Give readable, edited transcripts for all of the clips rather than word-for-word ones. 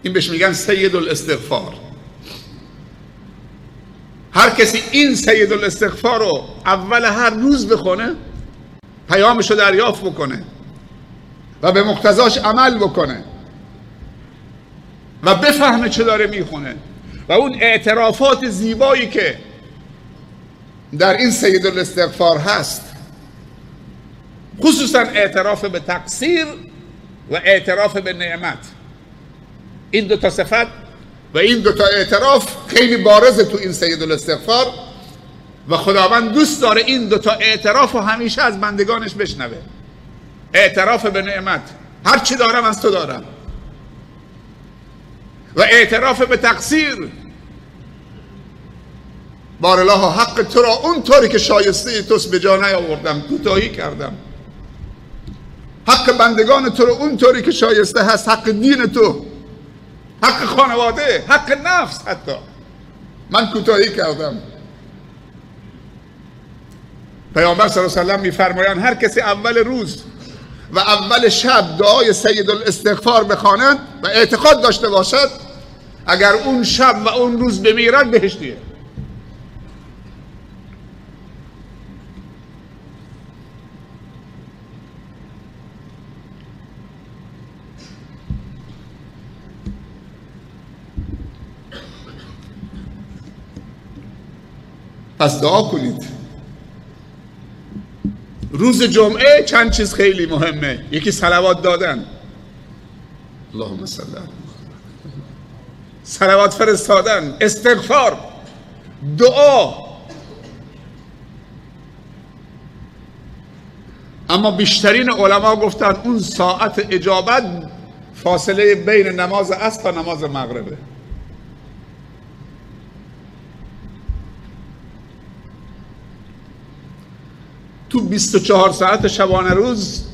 این بهش میگن سید الاستغفار. هر کسی این سید الاستغفار رو اول هر روز بخونه، پیامش رو دریافت بکنه و به مقتضاش عمل بکنه و بفهمه چه داره میخونه و اون اعترافات زیبایی که در این سید الاستغفار هست، خصوصا اعتراف به تقصیر و اعتراف به نعمت، این دو تا صفت و این دو تا اعتراف خیلی بارزه تو این سید الاستغفار و خداوند دوست داره این دو تا اعتراف رو همیشه از بندگانش بشنوه. اعتراف به نعمت، هر چی دارم از تو دارم، و اعتراف به تقصیر، بارالله حق تو را اونطوری که شایسته توست به جا نیاوردم، کوتاهی کردم. حق بندگان تو رو اونطوری که شایسته هست، حق دین تو، حق خانواده، حق نفس حتی، من کوتاهی کردم. پیامبر صلی الله علیه و سلم میفرمایند هر کسی اول روز و اول شب دعای سید الاستغفار بخواند و اعتقاد داشته باشد، اگر اون شب و اون روز بمیرد بهشتیه. پس دعا کنید. روز جمعه چند چیز خیلی مهمه. یکی صلوات دادن، اللهم صل علی محمد، صلوات فرستادن، استغفار، دعا. اما بیشترین علما گفتن اون ساعت اجابت فاصله بین نماز عصر تا نماز مغربه. تو 24 ساعت شبانه روز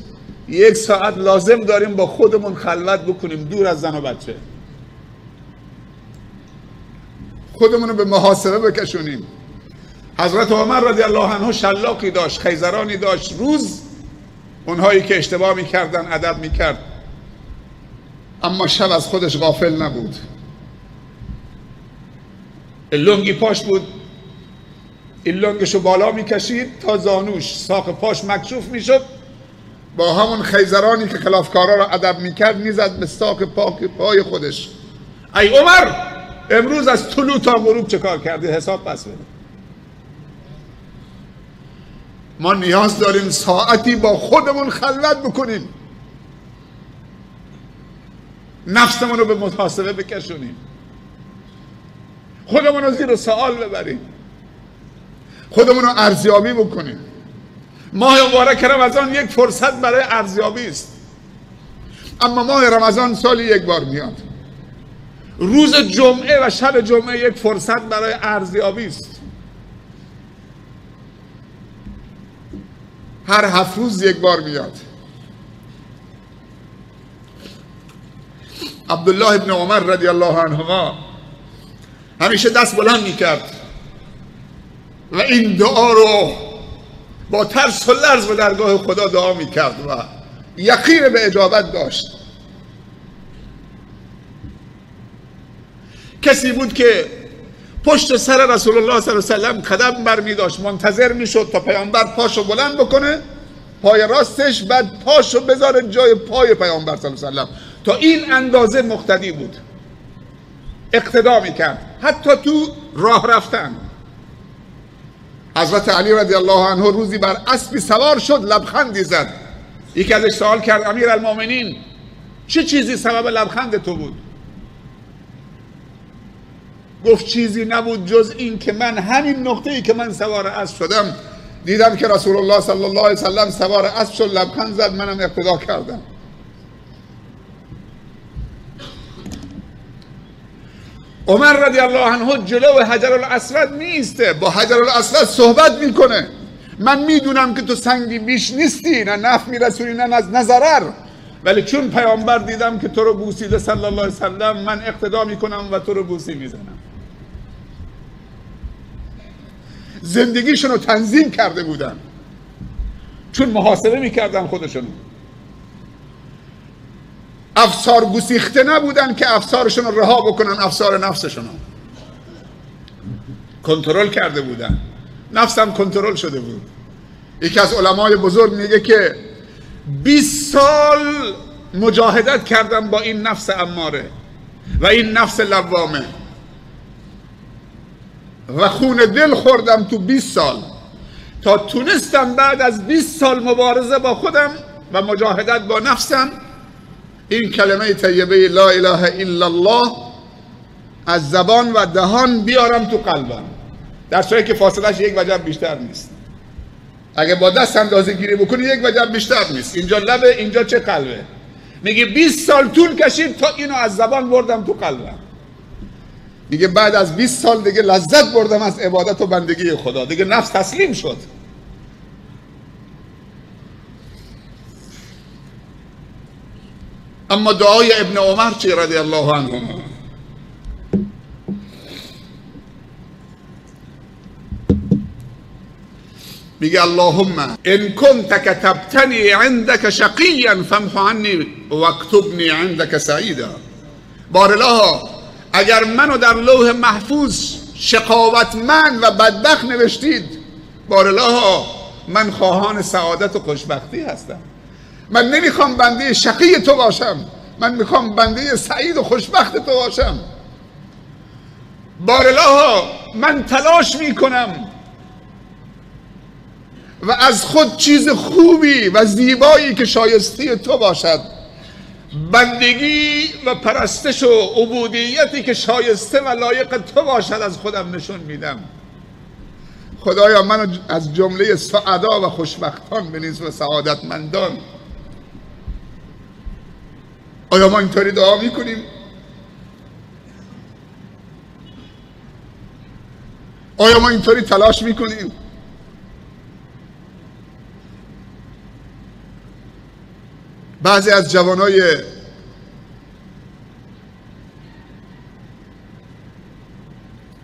1 ساعت لازم داریم با خودمون خلوت بکنیم، دور از زن و بچه، خودمون رو به محاسبه بکشونیم. حضرت عمر رضی الله عنه شلاقی داشت، خیزرانی داشت، روز اونهایی که اشتباه میکردن ادب میکرد، اما شب از خودش غافل نبود. لنگی پاش بود، این لنگشو بالا میکشید تا زانوش، ساق پاش مکشوف میشد، با همون خیزرانی که خلافکارا را ادب میکرد میزد به ساق پای خودش. ای عمر، امروز از طلوع تا غروب چه کار کردی؟ حساب پس بده. ما نیاز داریم ساعتی با خودمون خلوت بکنیم، نفسمون رو به محاسبه بکشونیم، خودمون رو زیر سوال ببریم، خودمون رو ارزیابی بکنیم. ماه مبارک رمضان یک فرصت برای ارزیابی است، اما ماه رمضان سالی 1 بار میاد. روز جمعه و شب جمعه یک فرصت برای ارزیابی است. هر 7 روز 1 بار میاد. عبدالله ابن عمر رضی الله عنهما همیشه دست بلند میکرد و این دعا رو با ترس و لرز به درگاه خدا دعا میکرد و یقین به اجابت داشت. کسی بود که پشت سر رسول الله صلی الله علیه و سلم قدم برمی داشت، منتظر میشد تا پیامبر پاشو بلند بکنه، پای راستش، بعد پاشو بذاره جای پای پیامبر صلی الله علیه و سلم. تا این اندازه مقتدی بود، اقتدا میکرد حتی تو راه رفتن. حضرت علی رضی الله عنه روزی بر اسبی سوار شد، لبخندی زد. یکی ازش سوال کرد امیرالمومنین چه چیزی سبب لبخند تو بود؟ گفت چیزی نبود جز این که من همین نقطه‌ای که من سوار اسب شدم دیدم که رسول الله صلی الله علیه و سلم سوار اسب شد، لبخند زد، منم اقتدا کردم. عمر رضی الله عنه جلو حجر الاسود میسته، با حجر الاسود صحبت میکنه. من میدونم که تو سنگی بیش نیستی، نه نفع میرسونی نه ضرر، ولی چون پیامبر دیدم که تو رو بوسیده صلی الله علیه و سلم، من اقتدا میکنم و تو رو بوسی میزنم. زندگیشون رو تنظیم کرده بودن چون محاسبه میکردن خودشون. افسار گسیخته نبودن که افسارشون رو رها بکنن، افسار نفسشون رو کنترل کرده بودن. نفسم کنترل شده بود. یکی از علمای بزرگ میگه که 20 سال مجاهدت کردم با این نفس اماره و این نفس لوامه و خون دل خوردم تو 20 سال تا تونستم بعد از 20 سال مبارزه با خودم و مجاهدت با نفسم این کلمه طیبه لا اله الا الله از زبان و دهان بیارم تو قلبم، در صورتی که فاصلش 1 وجب بیشتر نیست. اگه با دست اندازه گیری بکنی 1 وجب بیشتر نیست. اینجا لبه، اینجا چه قلبه. میگه 20 سال طول کشید تا اینو از زبان بردم تو قلبم. میگه بعد از 20 سال دیگه لذت بردم از عبادت و بندگی خدا، دیگه نفس تسلیم شد. اما دعای ابن عمر چی رضی الله عنه؟ میگه اللهم ان كنت كتبتني عندك شقيا فامح عني واكتبني عندك سعيدا. بارالله اگر منو در لوح محفوظ شقاوتمند و بدبخت نوشتید، بارالله من خواهان سعادت و خوشبختی هستم. من نمیخوام بنده شقی تو باشم، من میخوام بنده سعید و خوشبخت تو باشم. بارالله من تلاش میکنم و از خود چیز خوبی و زیبایی که شایسته تو باشد، بندگی و پرستش و عبودیتی که شایسته و لایق تو باشد از خودم نشون میدم. خدایا منو از جمله سعدا و خوشبختان بنویس و سعادتمندان. آیا ما اینطوری دعا میکنیم؟ آیا ما اینطوری تلاش میکنیم؟ بعضی از جوانای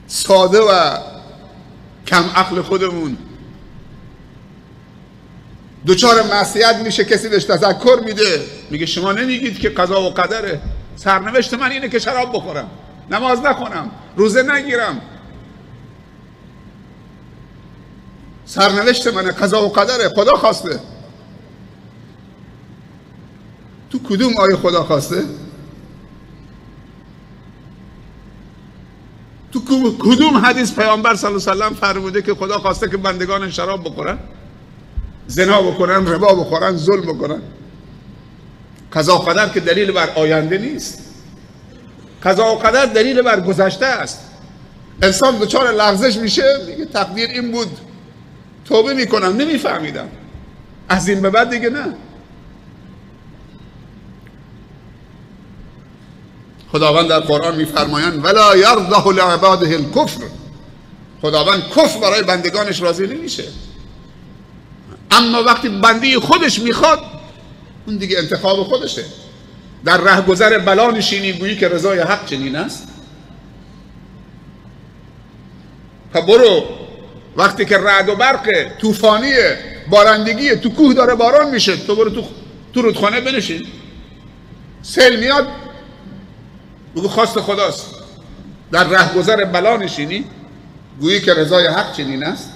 ساده و کم عقل خودمون دوچار معصیت میشه، کسی بهش تذکر میده، میگه شما نمیگید که قضا و قدره، سرنوشت من اینه که شراب بخورم، نماز نخونم، روزه نگیرم، سرنوشت منه، قضا و قدره، خدا خواسته. تو کدوم آیه خدا خواسته؟ تو کدوم حدیث پیامبر صلی الله علیه و سلم فرموده که خدا خواسته که بندگان شراب بخورن، زنا بکنن، ربا بخورن، ظلم بکنن؟ قضا و قدر که دلیل بر آینده نیست، قضا و قدر دلیل بر گذشته است. انسان دچار لغزش میشه، میگه تقدیر این بود، توبه میکنم، نمیفهمیدم، از این به بعد دیگه نه. خداوند در قرآن میفرمایند ولا یرضه لعباده الکفر. خداوند کفر برای بندگانش راضی نمیشه، اما وقتی بنده خودش میخواد، اون دیگه انتخاب خودشه. در رهگذر بلا نشینی گویی که رضای حق چنین است. برو وقتی که رعد و برق طوفانیه، بارندگیه، تو کوه داره باران میشه، تو برو تو رودخانه بنشین، سیل میاد، بگو خواست خداست. در رهگذر بلا نشینی گویی که رضای حق چنین است.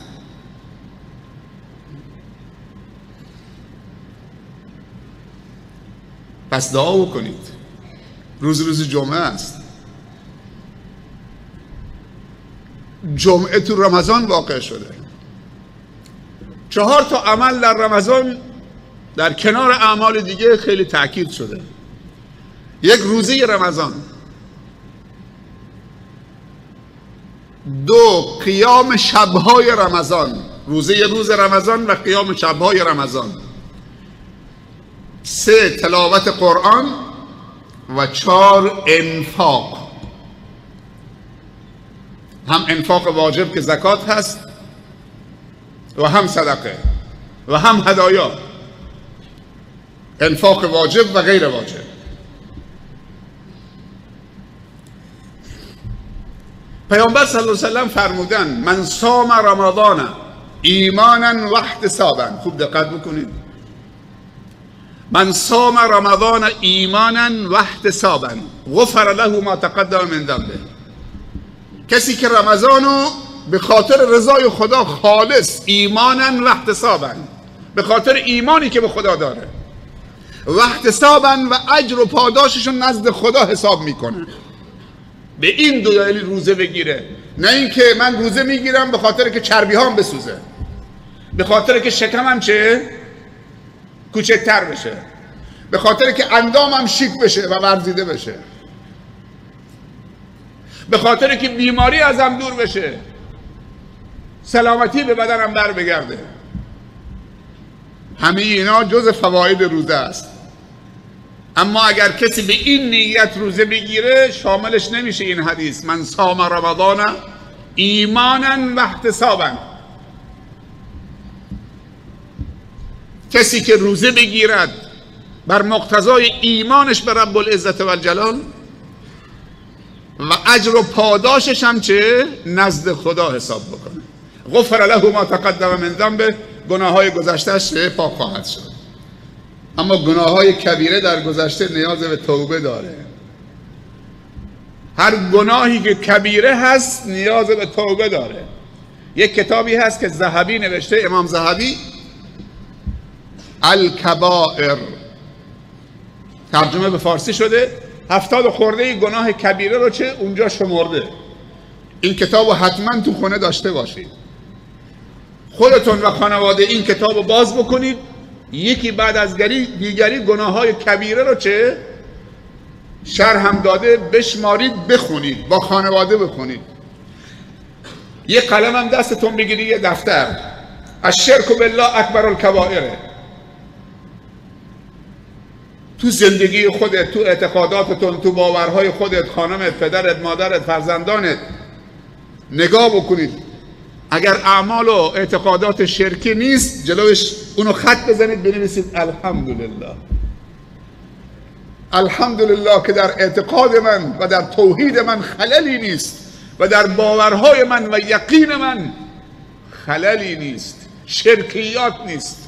پس دعا بکنید. روز جمعه است. جمعه تو رمضان واقع شده. 4 تا عمل در رمضان در کنار اعمال دیگه خیلی تأکید شده. 1 روزه رمضان، 2 قیام شبهای رمضان، روزه روز رمضان و قیام شبهای رمضان، 3 تلاوت قرآن و 4 انفاق. هم انفاق واجب که زکات هست و هم صدقه و هم هدایا، انفاق واجب و غیر واجب. پیامبر صلی الله علیه و سلم فرمودن من صام رمضان ایمانا و احتسابا. خوب دقت بکنید، من صام رمضان ایمانا و احتسابا غفر له ما تقدم من ذنبه. کسی که رمضانو به خاطر رضای خدا خالص ایمانا و احتسابا، به خاطر ایمانی که به خدا داره، و احتسابا و اجر و پاداششو نزد خدا حساب میکنه، به این دو دلیل روزه بگیره. نه اینکه من روزه میگیرم به خاطر که چربی هام بسوزه، به خاطر که شکمم کوچکتر بشه، به خاطر که اندامم شیک بشه و ورزیده بشه، به خاطر که بیماری ازم دور بشه، سلامتی به بدنم بر بگرده. همه اینا جز فواید روزه است. اما اگر کسی به این نیت روزه بگیره شاملش نمیشه این حدیث من صام رمضان ایمانا و احتسابا. کسی که روزه بگیرد بر مقتضای ایمانش به رب العزت و الجلال و اجر و پاداشش هم نزد خدا حساب بکنه، غفر له ما تقدم من ذنبه، گناههای گذشتهش پاک خواهد شد. اما گناههای کبیره در گذشته نیاز به توبه داره. هر گناهی که کبیره هست نیاز به توبه داره. یک کتابی هست که ذهبی نوشته، امام ذهبی، الکبائر، ترجمه به فارسی شده، 70 خورده گناه کبیره رو اونجا شمرده. این کتابو حتما تو خونه داشته باشید. خودتون و خانواده این کتابو باز بکنید، یکی بعد از دیگری گناههای کبیره رو شرح هم داده بشمارید، بخونید، با خانواده بخونید. یه قلم هم دستتون بگیرید، یه دفتر، الشرک بالله اکبر الکبائره. تو زندگی خودت، تو اعتقاداتتون، تو باورهای خودت، خانمت، پدرت، مادرت، فرزندانت نگاه بکنید. اگر اعمال و اعتقادات شرکی نیست جلوش اونو خط بزنید، بنویسید الحمدلله. الحمدلله که در اعتقاد من و در توحید من خللی نیست و در باورهای من و یقین من خللی نیست، شرکیات نیست.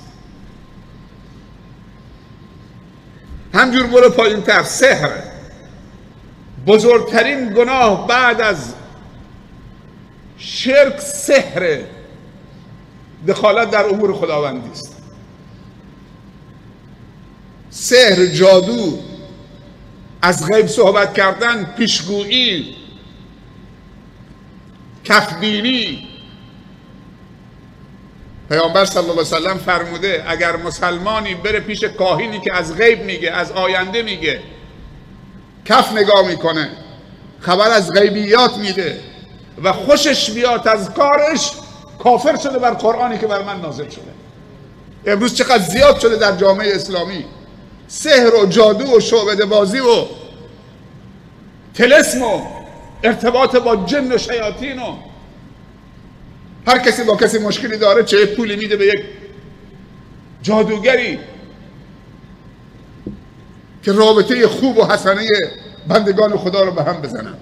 همجور برو پایین تر. سحر بزرگترین گناه بعد از شرک، سحر، دخالت در امور خداوندی است. سحر، جادو، از غیب صحبت کردن، پیشگویی، کفبینی. پیامبر صلی الله علیه وسلم فرموده اگر مسلمانی بره پیش کاهینی که از غیب میگه، از آینده میگه، کف نگاه میکنه، خبر از غیبیات میده و خوشش بیاد از کارش، کافر شده بر قرآنی که بر من نازل شده. امروز چقدر زیاد شده در جامعه اسلامی سحر و جادو و شعبده بازی و طلسم و ارتباط با جن و شیاطین و هر کسی با کسی مشکلی داره چه پولی میده به یک جادوگری که رابطه خوب و حسنه بندگان خدا رو به هم بزنن.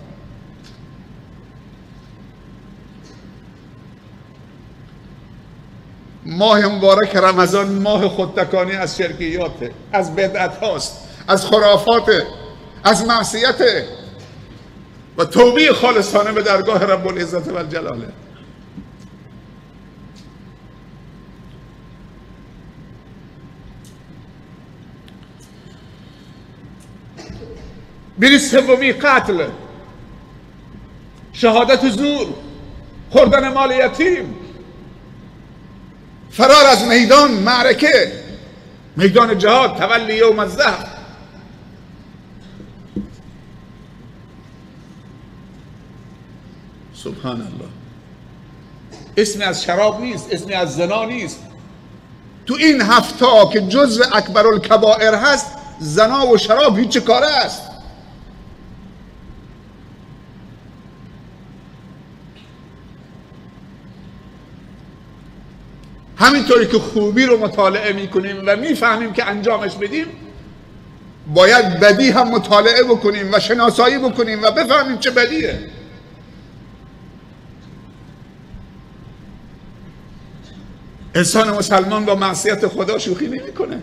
ماه مبارک رمضان ماه خودتکانی از شرکیاته، از بدعت هاست، از خرافاته، از معصیته و توبه خالصانه به درگاه رب العزت و الجلاله. بری سومی قتل، شهادت زور، خوردن مال یتیم، فرار از میدان معرکه، میدان جهاد، تولی یوم الزحف. سبحان الله. اسمی از شراب نیست، اسمی از زنا نیست. تو این هفته که جزو اکبر الکبائر هست، زنا و شراب هیچ کاره است. همینطوری که خوبی رو مطالعه میکنیم و میفهمیم که انجامش بدیم، باید بدی هم مطالعه بکنیم و شناسایی بکنیم و بفهمیم چه بدیه. انسان مسلمان با معصیت خدا شوخی نمیکنه.